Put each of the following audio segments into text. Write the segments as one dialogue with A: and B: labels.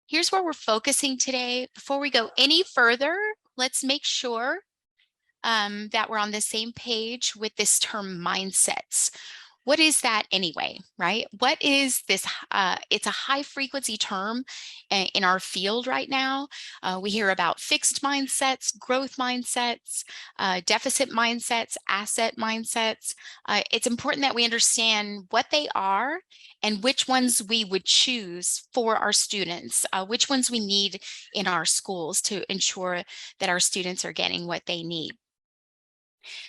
A: Here's where we're focusing today. Before we go any further, let's make sure that we're on the same page with this term mindsets. What is that anyway, right? What is this? It's a high frequency term in our field right now. We hear about fixed mindsets, growth mindsets, deficit mindsets, asset mindsets. It's important that we understand what they are and which ones we would choose for our students, which ones we need in our schools to ensure that our students are getting what they need.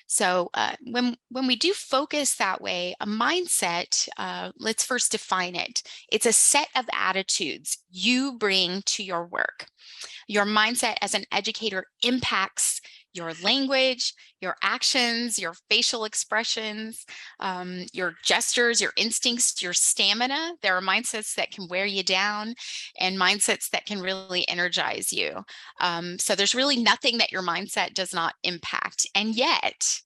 A: So when we do focus that way, a mindset, let's first define it. It's a set of attitudes you bring to your work. Your mindset as an educator impacts your language, your actions, your facial expressions, your gestures, your instincts, your stamina. There are mindsets that can wear you down and mindsets that can really energize you. So there's really nothing that your mindset does not impact. And yet,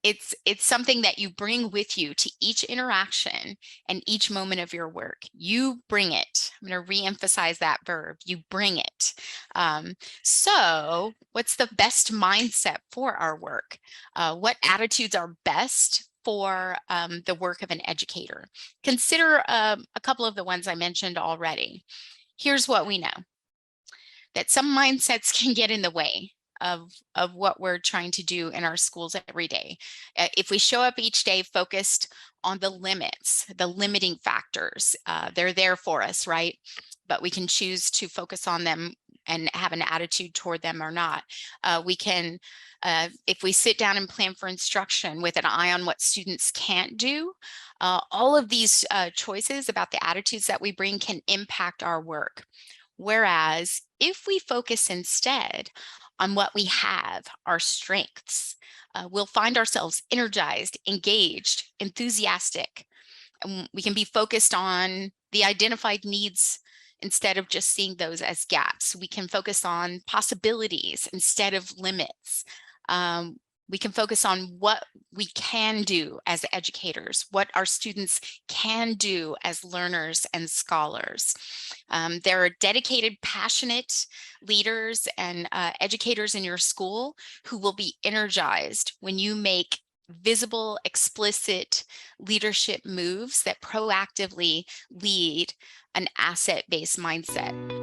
A: it's something that you bring with you to each interaction and each moment of your work. You bring it. I'm going to re-emphasize that verb. You bring it. So what's the best mindset for our work? What attitudes are best for the work of an educator? Consider a couple of the ones I mentioned already. Here's what we know: that some mindsets can get in the way of what we're trying to do in our schools every day. If we show up each day focused on the limits, the limiting factors, they're there for us, right? But we can choose to focus on them and have an attitude toward them or not. We can, if we sit down and plan for instruction with an eye on what students can't do, all of these choices about the attitudes that we bring can impact our work. Whereas if we focus instead on what we have, our strengths, we'll find ourselves energized, engaged, enthusiastic. And we can be focused on the identified needs instead of just seeing those as gaps. We can focus on possibilities instead of limits. We can focus on what we can do as educators, what our students can do as learners and scholars. There are dedicated, passionate leaders and educators in your school who will be energized when you make visible, explicit leadership moves that proactively lead an asset-based mindset.